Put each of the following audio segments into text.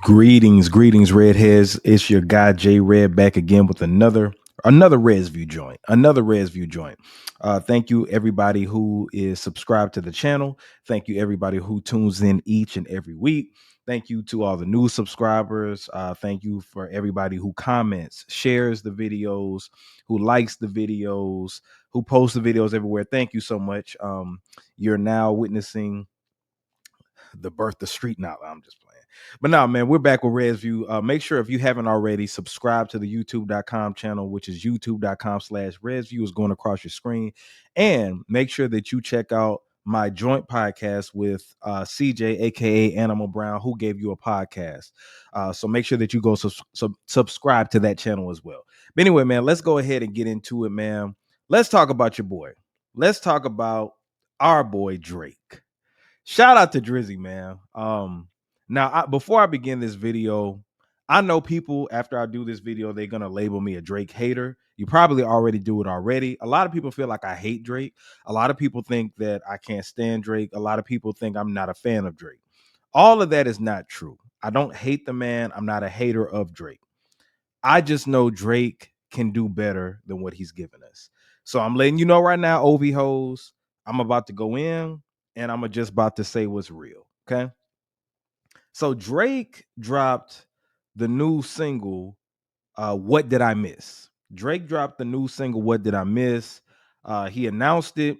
Greetings, Redheads. It's your guy J Red back again with another Res View joint. Thank you everybody who is subscribed to the channel. Thank you everybody who tunes in each and every week. Thank you to all the new subscribers. Thank you for everybody who comments, shares the videos, who likes the videos, who posts the videos everywhere. Thank you so much. You're now witnessing the birth of street now. I'm just playing. But now, man, we're back with Res View. Make sure if you haven't already, subscribe to the youtube.com channel, which is youtube.com/ResView is going across your screen. And make sure that you check out my joint podcast with CJ, aka Animal Brown, who gave you a podcast. So make sure that you go subscribe to that channel as well. But anyway, man, let's go ahead and get into it, man. Let's talk about your boy. Let's talk about our boy Drake. Shout out to Drizzy, man. Now before I begin this video, I know people after I do this video, they're gonna label me a Drake hater. You probably already do it already. A lot of people feel like I hate Drake. A lot of people think that I can't stand Drake. A lot of people think I'm not a fan of Drake. All of that is not true. I don't hate the man. I'm not a hater of Drake. I just know Drake can do better than what he's given us. So I'm letting you know right now, OV hoes, I'm about to go in and I'm just about to say what's real. Okay. So Drake dropped the new single, What Did I Miss? Drake dropped the new single, What Did I Miss? He announced it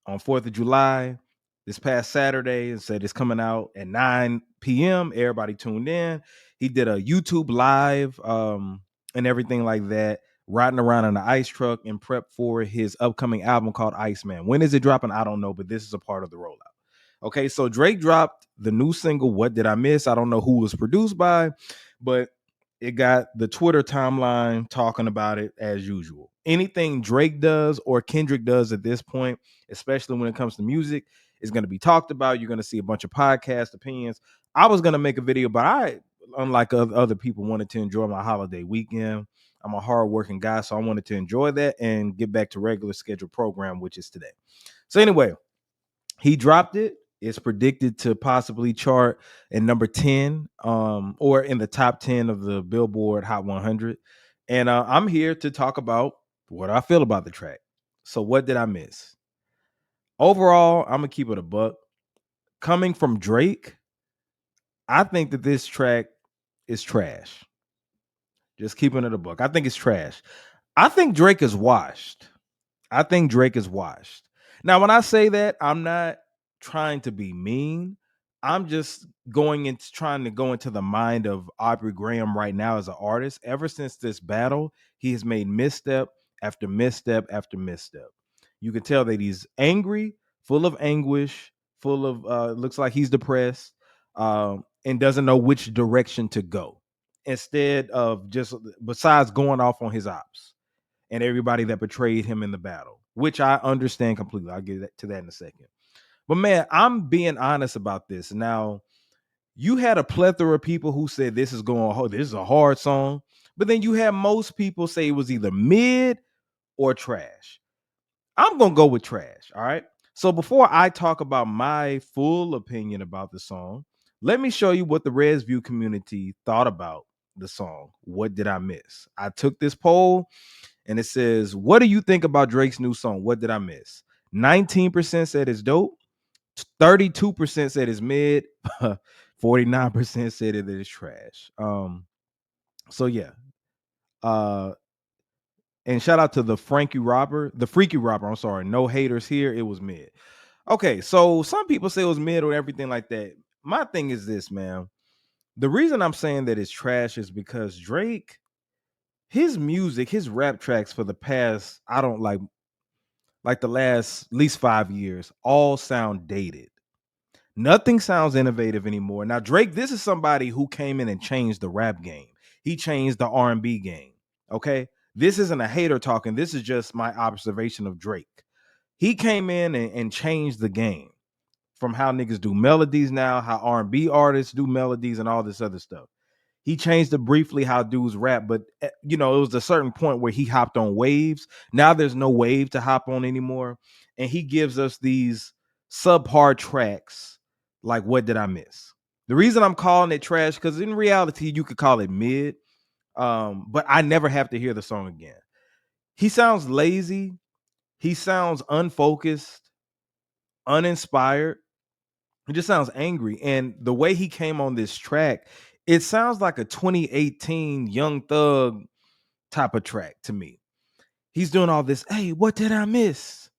on 4th of July this past Saturday and said it's coming out at 9 p.m. Everybody tuned in. He did a YouTube live and everything like that, riding around in the ice truck and prep for his upcoming album called Iceman. When is it dropping? I don't know, but this is a part of the rollout. Okay, so Drake dropped the new single, What Did I Miss? I don't know who was produced by, but it got the Twitter timeline talking about it as usual. Anything Drake does or Kendrick does at this point, especially when it comes to music, is going to be talked about. You're going to see a bunch of podcast opinions. I was going to make a video, but I, unlike other people, wanted to enjoy my holiday weekend. I'm a hardworking guy, so I wanted to enjoy that and get back to regular scheduled program, which is today. So anyway, he dropped it. It's predicted to possibly chart in number 10 or in the top 10 of the Billboard Hot 100. And I'm here to talk about what I feel about the track. So what did I miss? Overall, I'm going to keep it a buck. Coming from Drake, I think that this track is trash. Just keeping it a buck. I think it's trash. I think Drake is washed. Now, when I say that, I'm not trying to be mean. I'm just trying to go into the mind of Aubrey Graham right now as an artist. Ever since this battle, he has made misstep after misstep after misstep. You can tell that he's angry, full of anguish, full of looks like he's depressed, and doesn't know which direction to go. Instead of just besides going off on his ops and everybody that betrayed him in the battle, which I understand completely. I'll get to that in a second. But man, I'm being honest about this. Now, you had a plethora of people who said this is a hard song, but then you had most people say it was either mid or trash. I'm gonna go with trash. All right. So before I talk about my full opinion about the song, let me show you what the Res View community thought about the song. What did I miss? I took this poll and it says, what do you think about Drake's new song? What did I miss? 19% said it's dope. 32% said it's mid. 49% said it is trash. So yeah. And shout out to the Freaky Robber. I'm sorry. No haters here. It was mid. Okay, so some people say it was mid or everything like that. My thing is this, man. The reason I'm saying that it's trash is because Drake, his music, his rap tracks for the past, I don't like the last at least 5 years, all sound dated. Nothing sounds innovative anymore. Now, Drake, this is somebody who came in and changed the rap game. He changed the R&B game. Okay. This isn't a hater talking. This is just my observation of Drake. He came in and changed the game from how niggas do melodies now, how R&B artists do melodies and all this other stuff. He changed it briefly how dudes rap, but it was a certain point where he hopped on waves. Now there's no wave to hop on anymore. And he gives us these subpar tracks like What Did I Miss? The reason I'm calling it trash, because in reality, you could call it mid. But I never have to hear the song again. He sounds lazy. He sounds unfocused, uninspired. It just sounds angry. And the way he came on this track, it sounds like a 2018 Young Thug type of track to me. He's doing all this. Hey, what did I miss?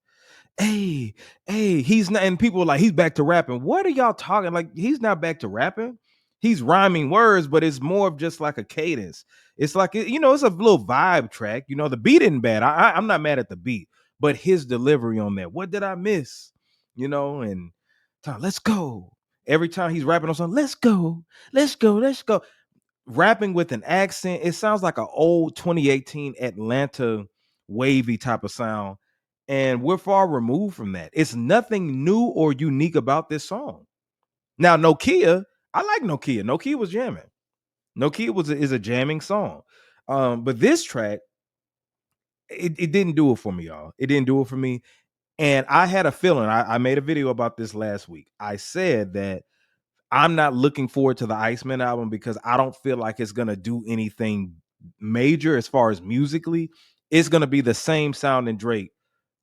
Hey, hey, he's not, and people are like, he's back to rapping. What are y'all talking? Like, he's not back to rapping. He's rhyming words, but it's more of just like a cadence. It's like, it's a little vibe track. The beat isn't bad. I'm not mad at the beat, but his delivery on that. What did I miss? And let's go. Every time he's rapping on something, let's go, let's go, let's go. Rapping with an accent, it sounds like an old 2018 Atlanta wavy type of sound. And we're far removed from that. It's nothing new or unique about this song. Now, Nokia, I like Nokia. Nokia was jamming. Nokia is a jamming song. But this track, it didn't do it for me, y'all. It didn't do it for me. And I had a feeling, I made a video about this last week. I said that I'm not looking forward to the Iceman album because I don't feel like it's going to do anything major as far as musically. It's going to be the same sound in Drake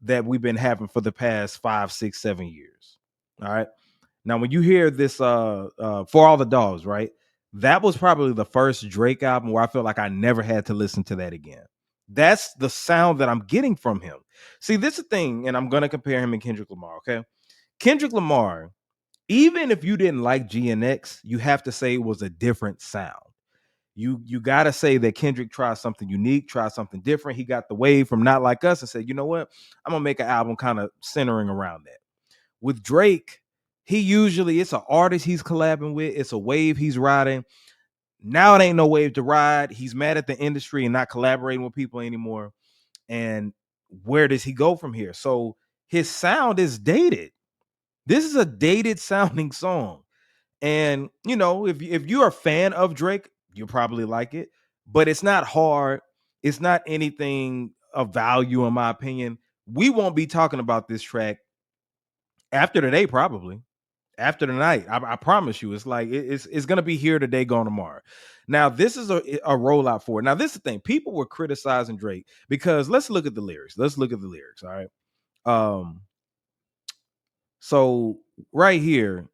that we've been having for the past 5, 6, 7 years. All right. Now, when you hear this For All the Dogs, right? That was probably the first Drake album where I felt like I never had to listen to that again. That's the sound that I'm getting from him. See, this is the thing, and I'm going to compare him and Kendrick Lamar, okay? Kendrick Lamar, even if you didn't like GNX, you have to say it was a different sound. You got to say that Kendrick tried something unique, tried something different. He got the wave from Not Like Us and said, you know what? I'm going to make an album kind of centering around that. With Drake, it's an artist he's collabing with. It's a wave he's riding. Now it ain't no wave to ride. He's mad at the industry and not collaborating with people anymore. And where does he go from here? So his sound is dated. This is a dated sounding song. And if you're a fan of Drake, you'll probably like it, but it's not hard. It's not anything of value, in my opinion. We won't be talking about this track after today, probably after the night. I promise you, it's like it's gonna be here today, gone tomorrow. Now, this is a rollout for it. Now, this is the thing. People were criticizing Drake because let's look at the lyrics. All right. Um, so right here,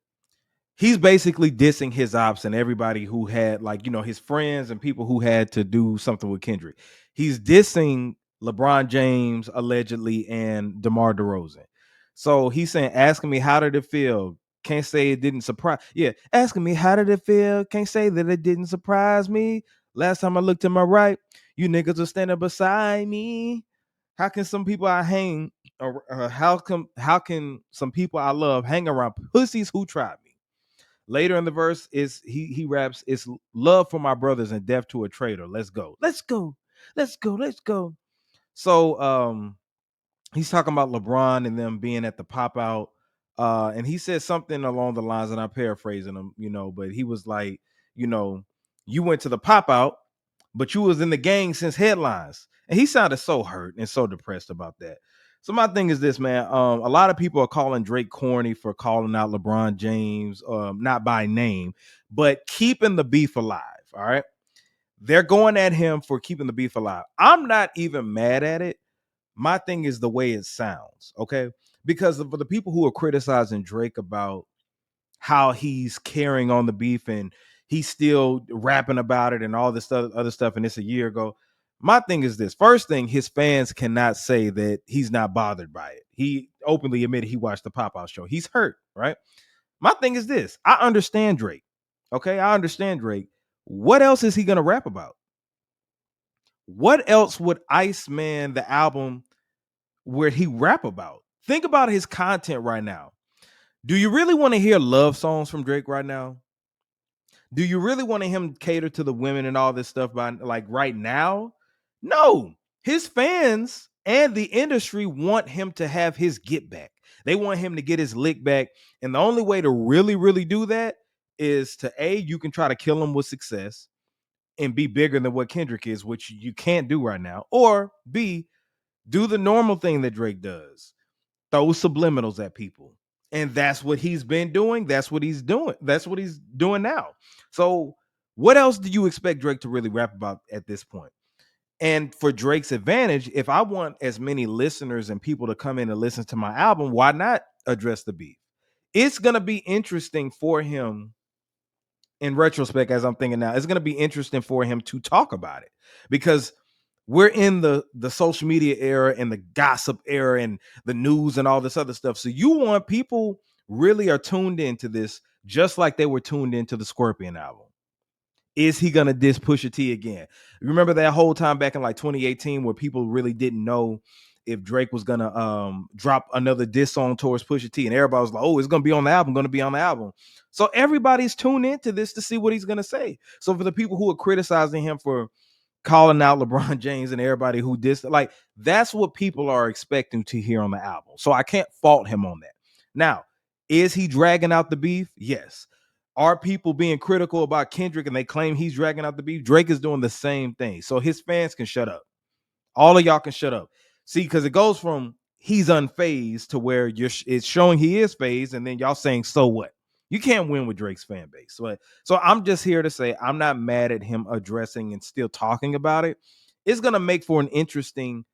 he's basically dissing his ops and everybody who had his friends and people who had to do something with Kendrick. He's dissing LeBron James allegedly and DeMar DeRozan. So he's saying, asking me how did it feel? Can't say it didn't surprise. Yeah, asking me how did it feel? Can't say that it didn't surprise me. Last time I looked to my right, you niggas are standing beside me. How can some people I hang? Or how can some people I love hang around pussies who tried me? Later in the verse is he raps, it's love for my brothers and death to a traitor. Let's go. Let's go. Let's go. Let's go. So he's talking about LeBron and them being at the pop out. And he said something along the lines, and I'm paraphrasing him, but he was like, you went to the pop out, but you was in the gang since headlines. And he sounded so hurt and so depressed about that. So my thing is this, man. A lot of people are calling Drake corny for calling out LeBron James, not by name, but keeping the beef alive. All right. They're going at him for keeping the beef alive. I'm not even mad at it. My thing is the way it sounds. Okay. Because for the people who are criticizing Drake about how he's carrying on the beef and he's still rapping about it and all this other stuff, and it's a year ago. My thing is this. First thing, his fans cannot say that he's not bothered by it. He openly admitted he watched the Pop-Out show. He's hurt, right? My thing is this. I understand Drake. Okay, I understand Drake. What else is he going to rap about? What else would Iceman, the album, where he rap about? Think about his content right now. Do you really want to hear love songs from Drake right now? Do you really want him cater to the women and all this stuff by like right now? No. His fans and the industry want him to have his get back. They want him to get his lick back. And the only way to really, really do that is to you can try to kill him with success and be bigger than what Kendrick is, which you can't do right now. Or B, do the normal thing that Drake does. Throw subliminals at people. And that's what he's been doing. That's what he's doing. That's what he's doing now. So what else do you expect Drake to really rap about at this point? And for Drake's advantage, if I want as many listeners and people to come in and listen to my album, why not address the beef? It's going to be interesting for him in retrospect, as I'm thinking now. It's going to be interesting for him to talk about it because we're in the social media era and the gossip era and the news and all this other stuff. So you want people really are tuned into this just like they were tuned into the Scorpion album. Is he gonna diss Pusha T again? Remember that whole time back in like 2018 where people really didn't know if Drake was gonna drop another diss song towards Pusha T, and everybody was like, "Oh, it's gonna be on the album, gonna be on the album." So everybody's tuned into this to see what he's gonna say. So for the people who are criticizing him for calling out LeBron James and everybody who dissed, like that's what people are expecting to hear on the album. So I can't fault him on that. Now, is he dragging out the beef? Yes. Are people being critical about Kendrick and they claim he's dragging out the beef? Drake is doing the same thing. So his fans can shut up. All of y'all can shut up. See, because it goes from he's unfazed to where it's showing he is phased, and then y'all saying, so what? You can't win with Drake's fan base. So I'm just here to say I'm not mad at him addressing and still talking about it. It's gonna make for an interesting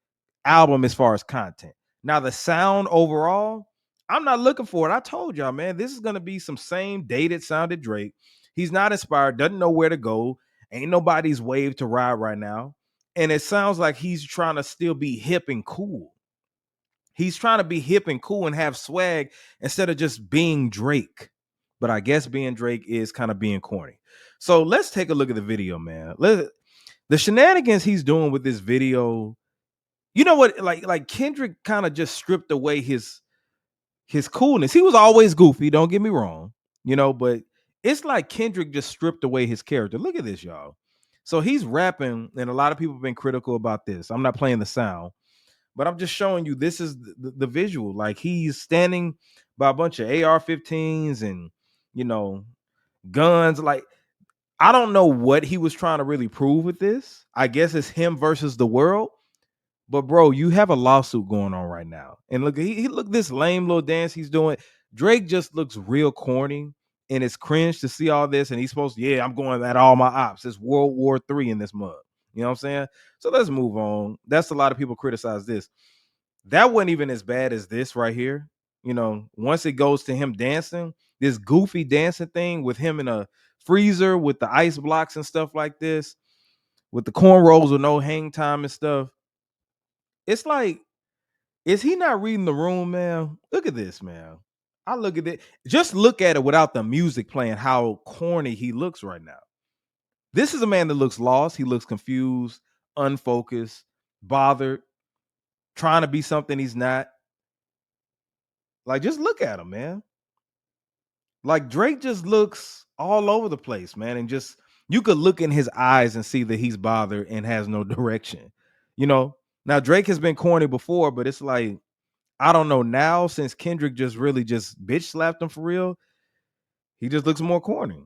album as far as content. Now, the sound overall, I'm not looking for it. I told y'all, man, this is gonna be some same dated sounded Drake. He's not inspired, doesn't know where to go. Ain't nobody's wave to ride right now. And it sounds like he's trying to still be hip and cool. He's trying to be hip and cool and have swag instead of just being Drake. But I guess being Drake is kind of being corny. So let's take a look at the video, man. The shenanigans he's doing with this video, you know what? Like Kendrick kind of just stripped away his coolness. He was always goofy, don't get me wrong, but it's like Kendrick just stripped away his character. Look at this, y'all. So he's rapping, and a lot of people have been critical about this. I'm not playing the sound, but I'm just showing you this is the visual. Like he's standing by a bunch of AR-15s and guns. Like I don't know what he was trying to really prove with this. I guess it's him versus the world. But bro, you have a lawsuit going on right now, and look, he look this lame little dance he's doing. Drake just looks real corny, and it's cringe to see all this. And he's supposed to, yeah, I'm going at all my ops. It's World War III in this mug. You know what I'm saying? So let's move on. That's a lot of people criticize this. That wasn't even as bad as this right here. Once it goes to him dancing, this goofy dancing thing with him in a freezer with the ice blocks and stuff like this, with the cornrows with no hang time and stuff. It's like, is he not reading the room, man? Look at this, man. I look at it. Just look at it without the music playing, how corny he looks right now. This is a man that looks lost. He looks confused, unfocused, bothered, trying to be something he's not. Like, just look at him, man. Like, Drake just looks all over the place, man. And just, you could look in his eyes and see that he's bothered and has no direction. Now Drake has been corny before, but it's like, I don't know now since Kendrick just really just bitch slapped him for real. He just looks more corny.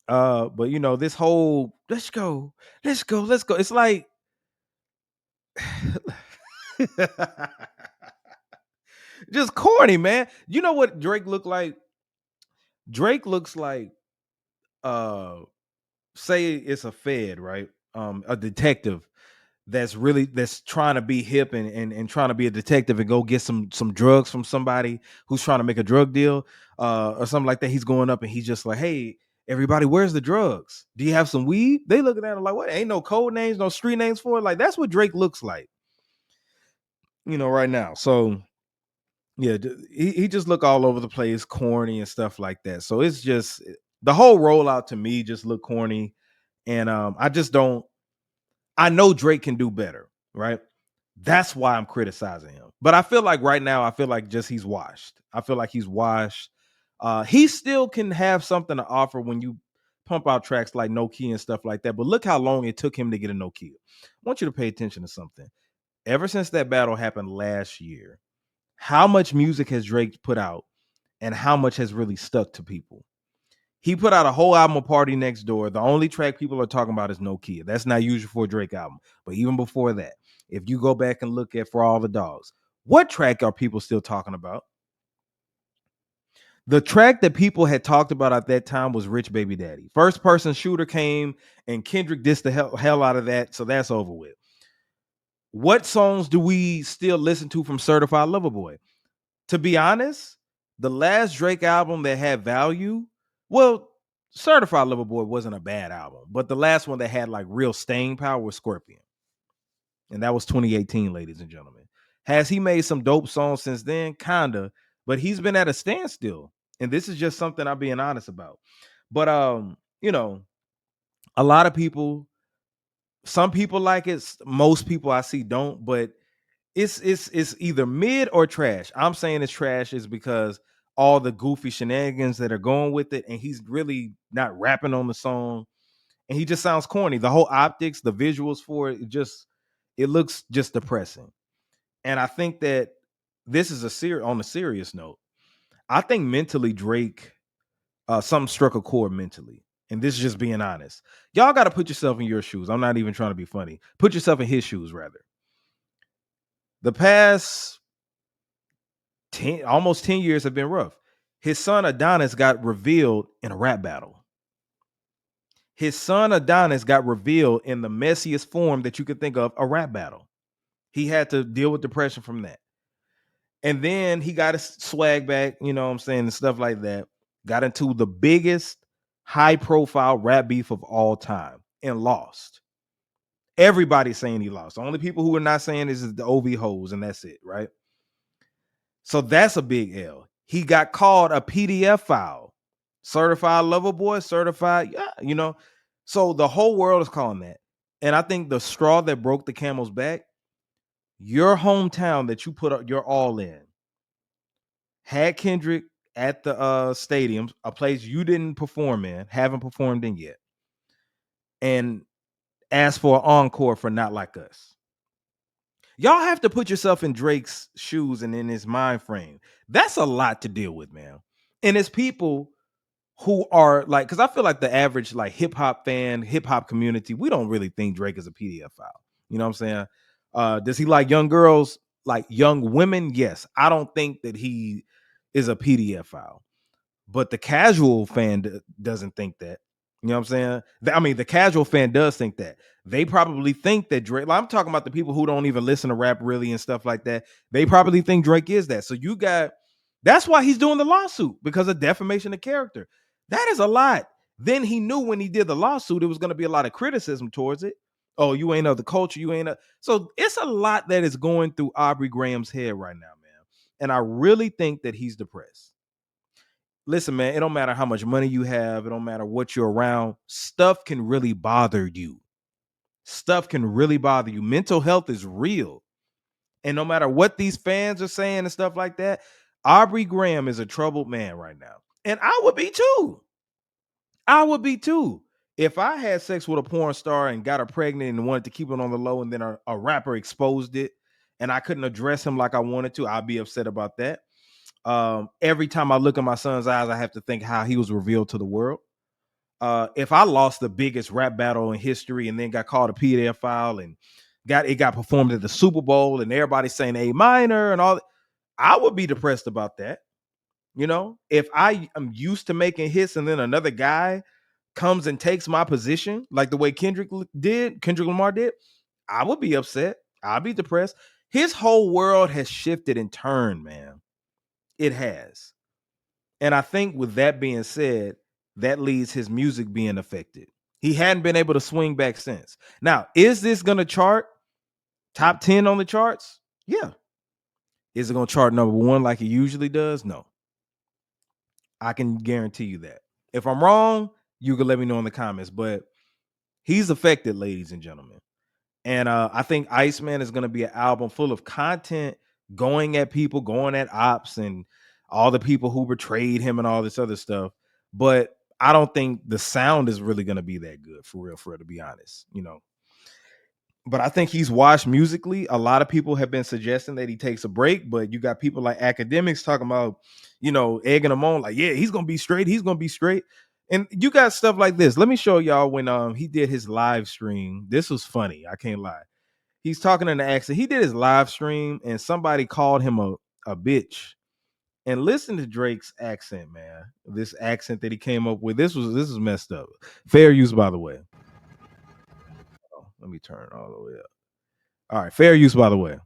But this whole let's go. It's like just corny, man. You know what Drake looked like? Drake looks like uh say it's a Fed, right? A detective that's trying to be hip and trying to be a detective and go get some drugs from somebody who's trying to make a drug deal or something like that. He's going up and he's just like, hey, everybody, where's the drugs? Do you have some weed? They looking at him like, what? Ain't no code names, no street names for it. Like that's what Drake looks like, right now. So yeah, he just look all over the place, corny and stuff like that. So it's just the whole rollout to me just look corny. And I just don't. I know Drake can do better, right? That's why I'm criticizing him. But I feel like right now, I feel like just he's washed. I feel like he's washed. He still can have something to offer when you pump out tracks like No Key and stuff like that. But look how long it took him to get a No Key. I want you to pay attention to something. Ever since that battle happened last year, how much music has Drake put out and how much has really stuck to people? He put out a whole album of Party Next Door. The only track people are talking about is No Kid. That's not usual for a Drake album. But even before that, if you go back and look at For All the Dogs, what track are people still talking about? The track that people had talked about at that time was Rich Baby Daddy. First person shooter came and Kendrick dissed the hell out of that. So that's over with. What songs do we still listen to from Certified Lover Boy? To be honest, the last Drake album that had value, well, Certified Lover Boy wasn't a bad album, but the last one that had like real staying power was Scorpion. And that was 2018, ladies and gentlemen. Has he made some dope songs since then? Kinda, but he's been at a standstill. And this is just something I'm being honest about. But you know, a lot of people, some people like it, most people I see don't, but it's either mid or trash. I'm saying it's trash is because all the goofy shenanigans that are going with it, and he's really not rapping on the song, and he just sounds corny. The whole optics, the visuals for it, it looks just depressing. And I think that this is on a serious note. I think mentally Drake, something struck a chord mentally. And this is just being honest. Y'all got to put yourself in your shoes. I'm not even trying to be funny. Put yourself in his shoes, rather. The past almost 10 years have been rough. His son Adonis got revealed in a rap battle. His son Adonis got revealed in the messiest form that you could think of, a rap battle. He had to deal with depression from that. And then he got his swag back, you know what I'm saying, and stuff like that. Got into the biggest high profile rap beef of all time and lost. Everybody's saying he lost. The only people who are not saying this is the OV hoes, and that's it, right? So that's a big L. He got called a PDF file. Certified lover boy, certified, yeah, you know. So the whole world is calling that. And I think the straw that broke the camel's back, your hometown that you put your all in, had Kendrick at the stadium, a place you didn't perform in, haven't performed in yet, and asked for an encore for Not Like Us. Y'all have to put yourself in Drake's shoes and in his mind frame. That's a lot to deal with, man. And it's people who are like, because I feel like the average like hip hop fan, hip hop community, we don't really think Drake is a PDF file. You know what I'm saying? Does he like young girls, like young women? Yes. I don't think that he is a PDF file, but the casual fan doesn't think that. You know what I'm saying? I mean, the casual fan does think that. They probably think that Drake, like, I'm talking about the people who don't even listen to rap really and stuff like that. They probably think Drake is that. So that's why he's doing the lawsuit, because of defamation of character. That is a lot. Then he knew when he did the lawsuit, it was going to be a lot of criticism towards it. Oh, you ain't of the culture. So it's a lot that is going through Aubrey Graham's head right now, man. And I really think that he's depressed. Listen, man, it don't matter how much money you have. It don't matter what you're around. Stuff can really bother you. Stuff can really bother you. Mental health is real. And no matter what these fans are saying and stuff like that, Aubrey Graham is a troubled man right now. And I would be too. I would be too. If I had sex with a porn star and got her pregnant and wanted to keep it on the low, and then a rapper exposed it and I couldn't address him like I wanted to, I'd be upset about that. Every time I look in my son's eyes, I have to think how he was revealed to the world. If I lost the biggest rap battle in history and then got called a PDF file and got performed at the Super Bowl and everybody's saying A minor and all, I would be depressed about that. You know, if I am used to making hits and then another guy comes and takes my position, like the way Kendrick Lamar did, I would be upset. I'd be depressed. His whole world has shifted and turned, man. It has. And I think with that being said, that leads his music being affected. He hadn't been able to swing back since. Now, is this going to chart top 10 on the charts? Yeah. Is it going to chart number 1 like it usually does? No. I can guarantee you that. If I'm wrong, you can let me know in the comments, but he's affected, ladies and gentlemen. And I think Iceman is going to be an album full of content going at people, going at ops and all the people who betrayed him and all this other stuff. But I don't think the sound is really going to be that good, for real, to be honest, you know. But I think he's washed musically. A lot of people have been suggesting that he takes a break, but you got people like academics talking about, you know, egging him on, like, yeah, he's going to be straight. He's going to be straight. And you got stuff like this. Let me show y'all when he did his live stream. This was funny. I can't lie. He's talking in the accent. He did his live stream and somebody called him a bitch. And listen to Drake's accent, man. This accent that he came up with. This was messed up. Fair use, by the way. Oh, let me turn all the way up. All right, fair use, by the way.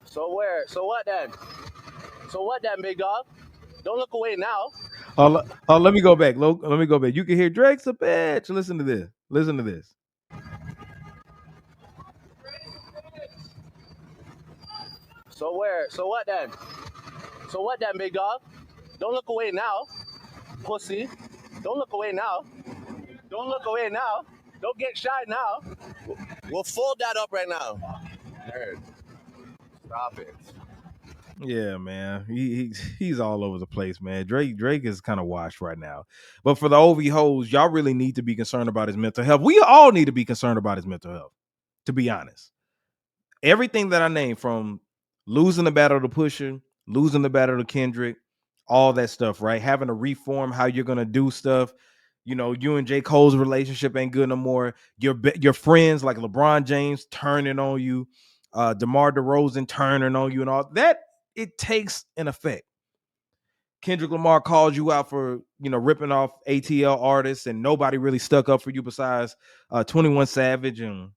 So where? So what then? So what then, big dog? Don't look away now. Let me go back. Let me go back. You can hear Drake's a bitch. Listen to this. Listen to this. So where? So what then? So what then, big dog? Don't look away now, pussy. Don't look away now. Don't look away now. Don't get shy now. We'll fold that up right now. Nerd. Stop it. Yeah, man. He's all over the place, man. Drake is kind of washed right now. But for the OV hoes, y'all really need to be concerned about his mental health. We all need to be concerned about his mental health, to be honest. Everything that I named, from losing the battle to Pusha, losing the battle to Kendrick, all that stuff, right? Having to reform how you're gonna do stuff. You know, you and J. Cole's relationship ain't good no more. Your friends like LeBron James turning on you, DeMar DeRozan turning on you, and all that. It takes an effect. Kendrick Lamar called you out for, ripping off ATL artists, and nobody really stuck up for you besides 21 Savage, and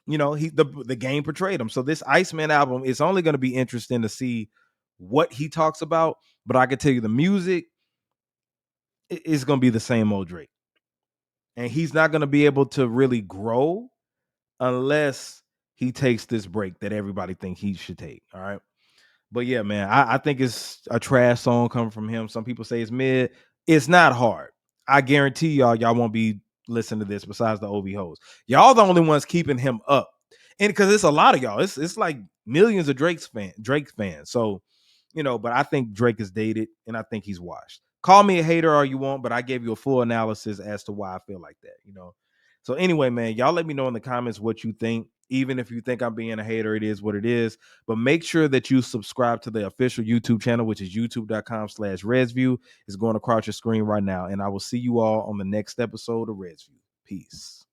the game portrayed him. So this Iceman album is only going to be interesting to see what he talks about. But I can tell you, the music is going to be the same old Drake, and he's not going to be able to really grow unless he takes this break that everybody think he should take. All right. But yeah, man, I think it's a trash song coming from him. Some people say it's mid. It's not hard. I guarantee y'all won't be listening to this besides the OV hoes. Y'all the only ones keeping him up. And because it's a lot of y'all. It's like millions of Drake fans. So, but I think Drake is dated, and I think he's washed. Call me a hater all you want, but I gave you a full analysis as to why I feel like that. So anyway, man, y'all let me know in the comments what you think. Even if you think I'm being a hater, it is what it is. But make sure that you subscribe to the official YouTube channel, which is youtube.com/ResView. It's going across your screen right now. And I will see you all on the next episode of ResView. Peace.